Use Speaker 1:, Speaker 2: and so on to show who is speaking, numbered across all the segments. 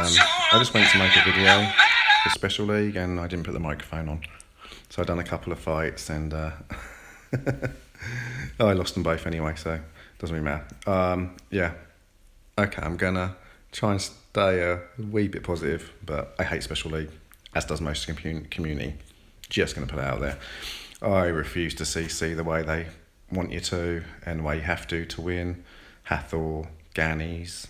Speaker 1: I just went to make a video for Special League and I didn't put the microphone on. So I've done a couple of fights and I lost them both anyway, so it doesn't really matter. Yeah, okay, I'm gonna try and stay a wee bit positive, but I hate Special League, as does most of the community. Just gonna put it out there. I refuse to see the way they want you to and the way you have to win. Hathor, Gannies,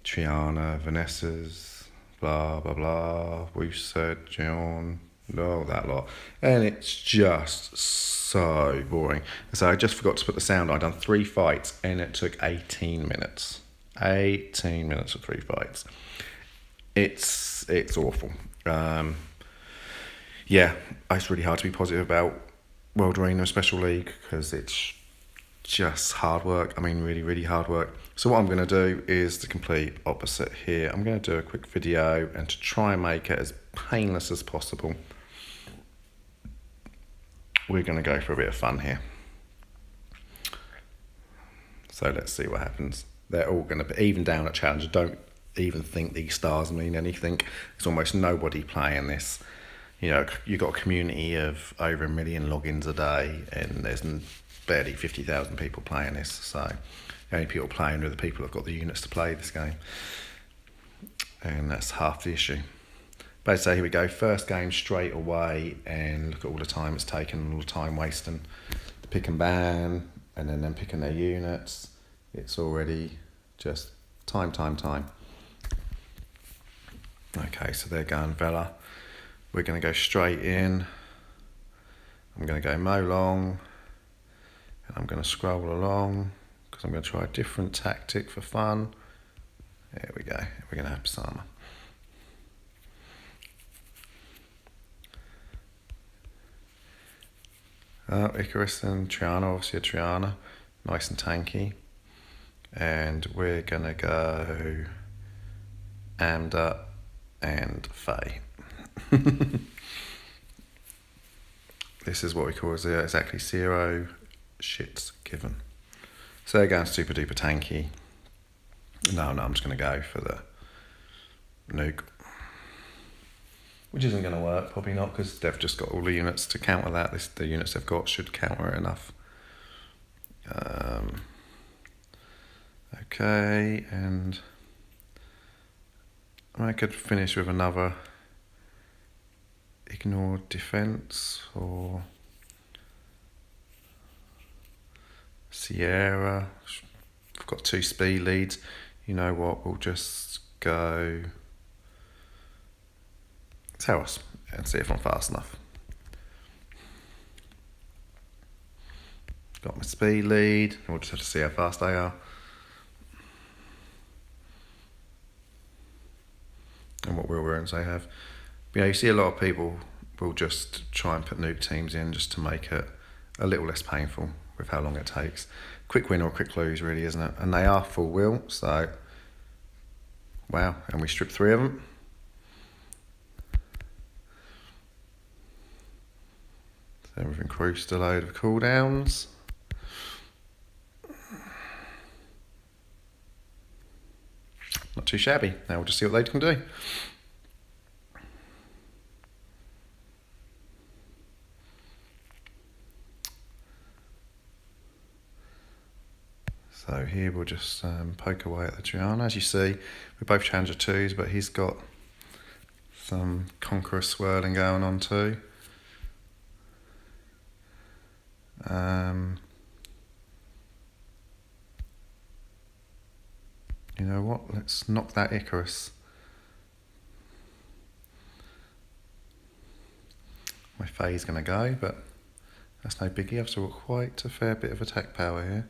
Speaker 1: Triana, Vanessa's, blah blah blah, Woosed, John, all that lot, and it's just so boring. So I just forgot to put the sound on. I've done 3 fights and it took 18 minutes. 18 minutes of 3 fights. It's awful. Yeah, it's really hard to be positive about World Arena Special League because it's just hard work. I mean, really, really hard work. So what I'm going to do is the complete opposite here. I'm going to do a quick video and to try and make it as painless as possible, we're going to go for a bit of fun here. So let's see what happens. They're all going to be even down at Challenger. Don't even think these stars mean anything. There's almost nobody playing this. You know, you've got a community of over 1 million logins a day and there's barely 50,000 people playing this. So the only people playing are the people who've got the units to play this game. And that's half the issue. But so here we go, first game straight away, and look at all the time it's taken, all the time wasting to pick and ban, and then them picking their units. It's already just time. Okay, so they're going Vela. We're going to go straight in. I'm going to go Mo Long, and I'm going to scroll along because I'm going to try a different tactic for fun. There we go. We're going to have Psalma. Icarus and Triana, obviously a Triana, nice and tanky. And we're going to go Amda and Faye. This is what we call exactly 0 shits given. So they're going super duper tanky. No, I'm just going to go for the nuke, which isn't going to work, probably not, because they've just got all the units to counter that. The units they've got should counter it enough. Okay, and I could finish with another ignore defense or Sierra. I've got 2 speed leads. You know what, we'll just go Taros and see if I'm fast enough. Got my speed lead, we'll just have to see how fast they are. And what wheel runs they have. But, you know, you see a lot of people will just try and put noob teams in just to make it a little less painful with how long it takes. Quick win or quick lose, really, isn't it? And they are full wheel, so wow. And we stripped 3 of them. So everything cruised a load of cooldowns. Not too shabby. Now we'll just see what they can do. So here we'll just poke away at the Triana. As you see, we're both Challenger 2s, but he's got some Conqueror swirling going on too. You know what, let's knock that Icarus. My Faye's going to go, but that's no biggie. I've still got quite a fair bit of attack power here.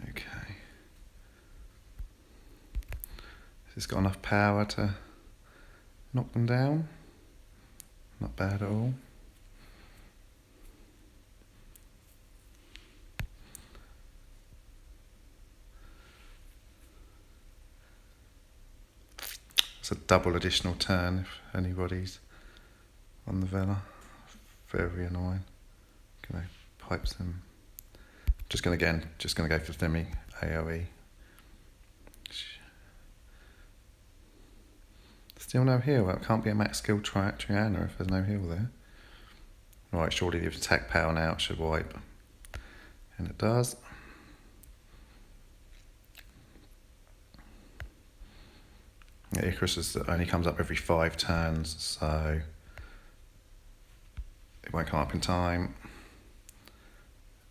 Speaker 1: Okay. Has this got enough power to knock them down? Not bad at all. It's a double additional turn if anybody's on the Vela. Very annoying. Gonna pipe them. Just gonna go for Themi AoE. Still no heal. That can't be a max skill Triana if there's no heal there. Right, surely the attack power now should wipe. And it does. Yeah, Icarus only comes up every 5 turns, so it won't come up in time.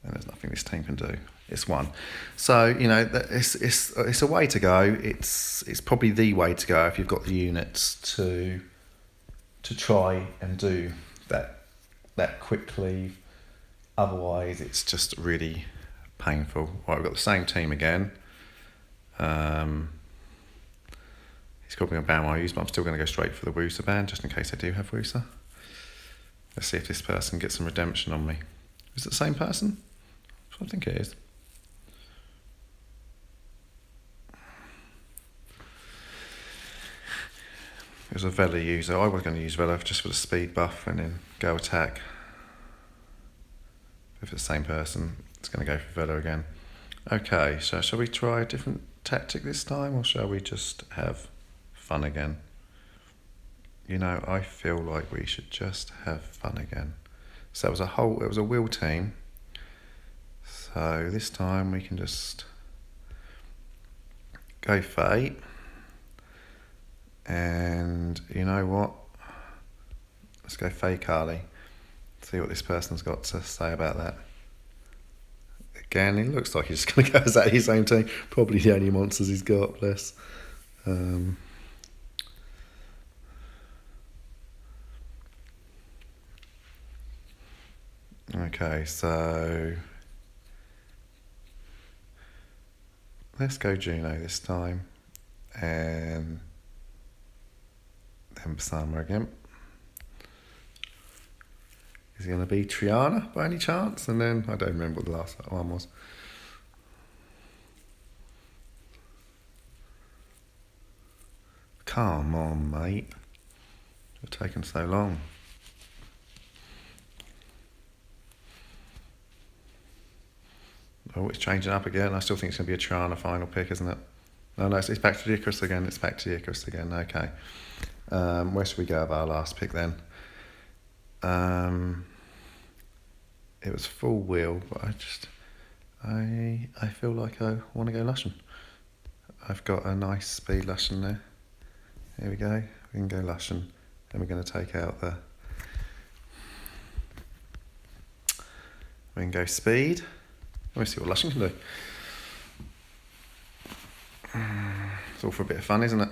Speaker 1: And there's nothing this team can do. It's won. So, you know, it's a way to go. It's probably the way to go if you've got the units to try and do that quick cleave. Otherwise, it's just really painful. Right, we've got the same team again. He's got me on ban while I use, but I'm still going to go straight for the Wusa ban, just in case I do have Wusa. Let's see if this person gets some redemption on me. Is it the same person? I think it is. It was a Vela user. I was going to use Vela just for the speed buff and then go attack. If it's the same person, it's going to go for Vela again. Okay, so shall we try a different tactic this time, or shall we just have fun again? You know, I feel like we should just have fun again. So it was a wheel team. So this time we can just go Fate. And you know what? Let's go Fate Carly. See what this person's got to say about that. Again, it looks like he's just going to go as his own team. Probably the only monsters he's got, bless. Okay, so let's go Juno this time, and then Basama again. Is he going to be Triana by any chance? And then, I don't remember what the last one was. Come on, mate. It's taken so long. Oh, it's changing up again. I still think it's going to be a Triana final pick, isn't it? No, it's back to the Icarus again. It's back to the Icarus again. Okay. Where should we go with our last pick then? It was full wheel, but I feel like I want to go Lushan. I've got a nice speed Lushan there. Here we go. We can go Lushan. Then we're going to take out the... We can go speed. Let me see what Lushan can do. It's all for a bit of fun, isn't it?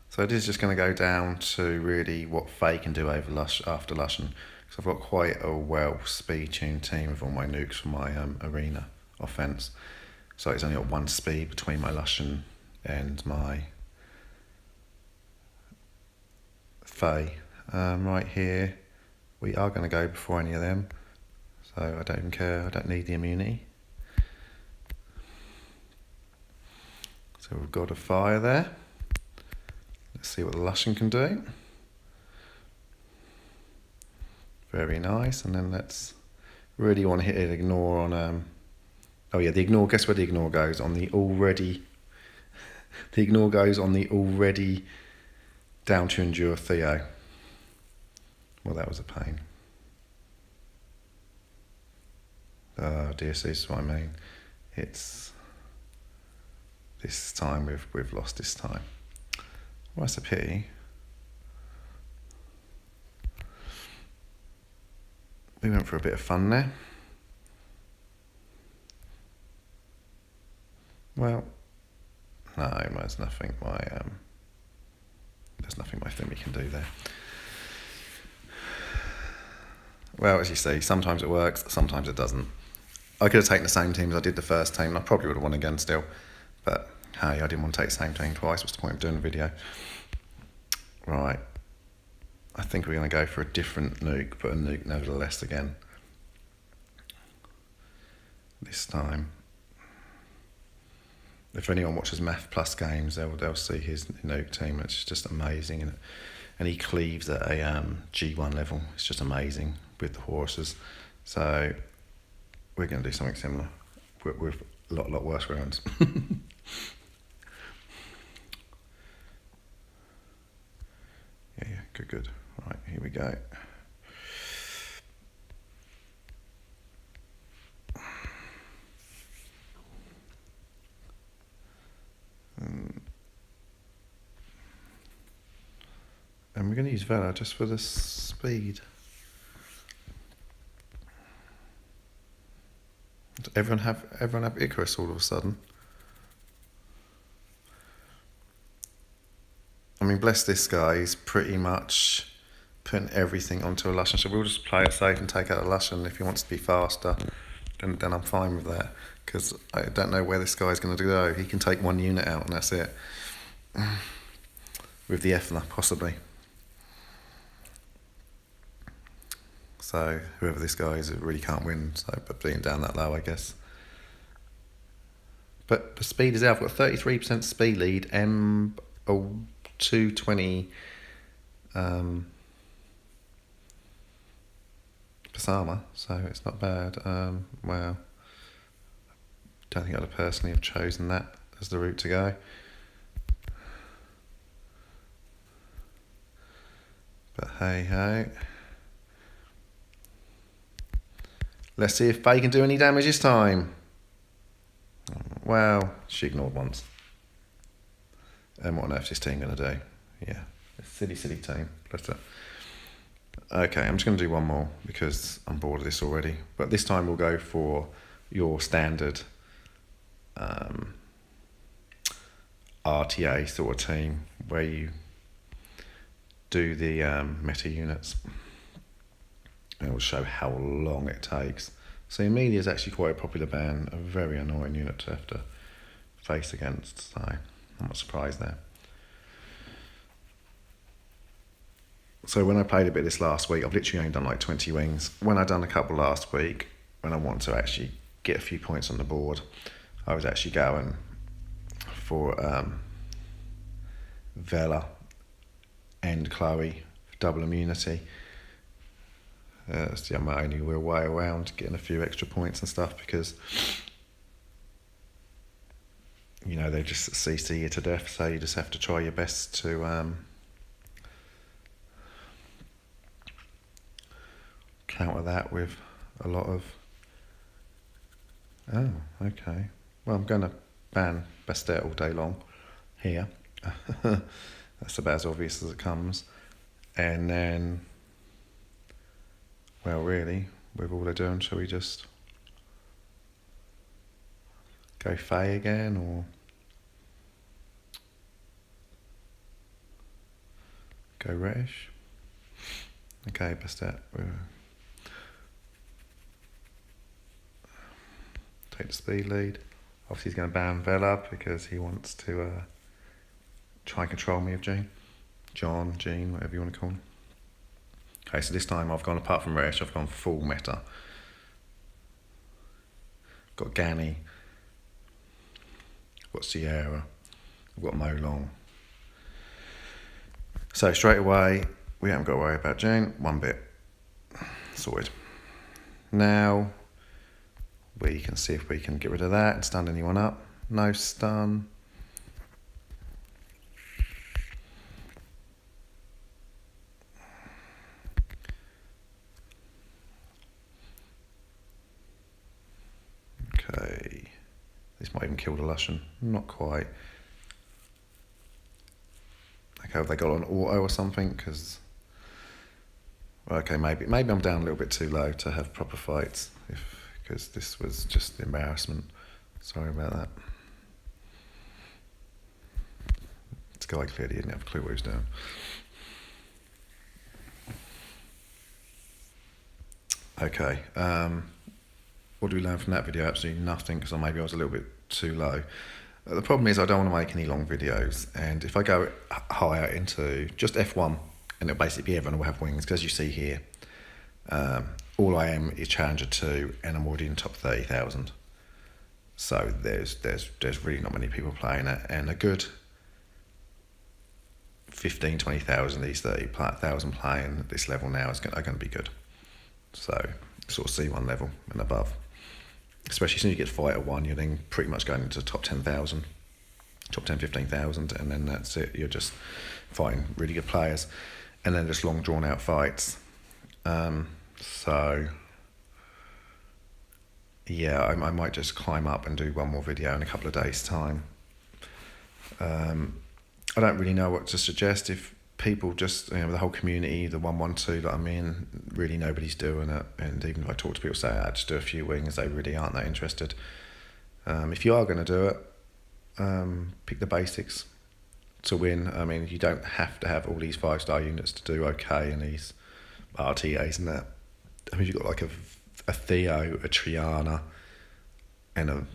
Speaker 1: So it is just going to go down to really what Faye can do over after Lushan. Because I've got quite a well speed-tuned team with all my nukes for my arena offense. So it's only got 1 speed between my Lushan and my Faye. Right here, we are going to go before any of them. So I don't even care, I don't need the immunity. So we've got a fire there. Let's see what the Lushan can do. Very nice. And then let's really want to hit it ignore on oh yeah, the ignore, guess where the ignore goes? On the already the ignore goes on the already down to endure Theo. Well, that was a pain. DSC is what I mean. It's this time we've lost this time. Well, that's a pity. We went for a bit of fun there. Well, no, there's nothing my thing we can do there. Well, as you see, sometimes it works, sometimes it doesn't. I could have taken the same team as I did the first team, and I probably would have won again still. But hey, I didn't want to take the same team twice. What's the point of doing a video? Right. I think we're going to go for a different nuke, but a nuke nevertheless again. This time. If anyone watches Math Plus games, they'll see his nuke team. It's just amazing, and he cleaves at a G1 level. It's just amazing with the horses. So we're going to do something similar. with a lot worse rounds. Yeah, good. Right, here we go. And we're going to use Vela just for the speed. Does everyone have Icarus all of a sudden? I mean, bless this guy, he's pretty much putting everything onto a Lushan. So we'll just play it safe and take out a Lushan. If he wants to be faster, then I'm fine with that. Because I don't know where this guy's going to go. He can take one unit out and that's it. With the Efna, possibly. So whoever this guy is, it really can't win. So, but being down that low, I guess. But the speed is out. I've got 33% speed lead. 220 Basama, so it's not bad. Wow. Don't think I'd personally have chosen that as the route to go. But hey. Let's see if Faye can do any damage this time. Well, she ignored once. And what on earth is this team going to do? Yeah, silly team. Bless it. Okay, I'm just going to do one more because I'm bored of this already. But this time we'll go for your standard RTA sort of team where you do the meta units. And it will show how long it takes. So Amelia is actually quite a popular ban, a very annoying unit to have to face against, so I'm not surprised there. So when I played a bit this last week, I've literally only done like 20 wings. When I done a couple last week, when I wanted to actually get a few points on the board, I was actually going for Vela and Chloe, double immunity. That's my only real way around getting a few extra points and stuff because, you know, they just CC you to death, so you just have to try your best to counter that with a lot of... Oh, okay. Well, I'm going to ban Bastet all day long here. That's about as obvious as it comes. And then... Well, really, with all they're doing, shall we just go Faye again, or go Reddish? Okay, Bastet. Take the speed lead. Obviously, he's going to ban Vela because he wants to try and control me of Jean, whatever you want to call him. Okay, so this time I've gone, apart from Resh, I've gone full meta. I've got Ganny, I've got Sierra, I've got Mo Long. So straight away, we haven't got to worry about Jane, one bit. Sorted. Now, we can see if we can get rid of that and stun anyone up. No stun. Okay, this might even kill the Lushan. Not quite. Okay, have they got an auto or something? Because, okay, maybe I'm down a little bit too low to have proper fights. Because this was just embarrassment. Sorry about that. This guy clearly didn't have a clue what he was doing. Okay. What do we learn from that video? Absolutely nothing, because maybe I was a little bit too low. The problem is I don't want to make any long videos, and if I go higher into just F1, and it'll basically be everyone will have wings, because as you see here, all I am is Challenger 2, and I'm already in top 30,000. So there's really not many people playing it, and a good 15, 20,000 of these 30,000 playing at this level now are going to be good. So sort of C1 level and above. especially as soon as you get fighter 1, you're then pretty much going into the top 10,000, top 10, 15,000, and then that's it. You're just fighting really good players, and then just long drawn out fights. So yeah, I might just climb up and do one more video in a couple of days' time. I don't really know what to suggest. If people just, the whole community, the 112 that I'm in, really nobody's doing it. And even if I talk to people say, just do a few wings, they really aren't that interested. If you are going to do it, pick the basics to win. I mean, you don't have to have all these 5-star units to do okay and these RTAs and that. I mean, you've got like a Theo, a Triana, and a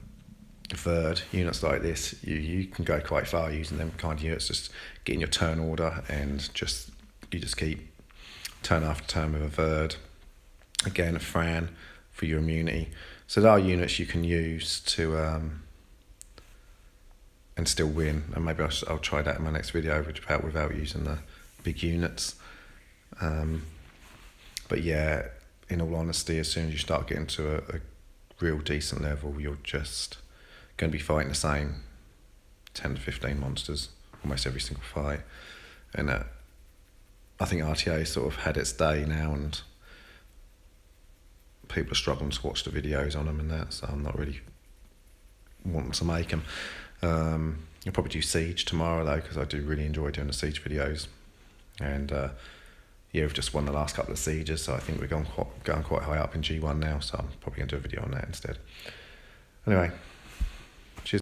Speaker 1: Verd, units like this, you can go quite far using them kind of units, just getting your turn order, and you just keep turn after turn with a Verd. Again, a Fran for your immunity. So there are units you can use to and still win, and maybe I'll try that in my next video without using the big units. But yeah, in all honesty, as soon as you start getting to a real decent level, you're just going to be fighting the same 10 to 15 monsters almost every single fight. And I think RTA sort of had its day now, and people are struggling to watch the videos on them and that, so I'm not really wanting to make them. I'll probably do Siege tomorrow though, because I do really enjoy doing the Siege videos. And yeah, we've just won the last couple of Sieges, so I think we're going quite high up in G1 now, so I'm probably going to do a video on that instead. Anyway,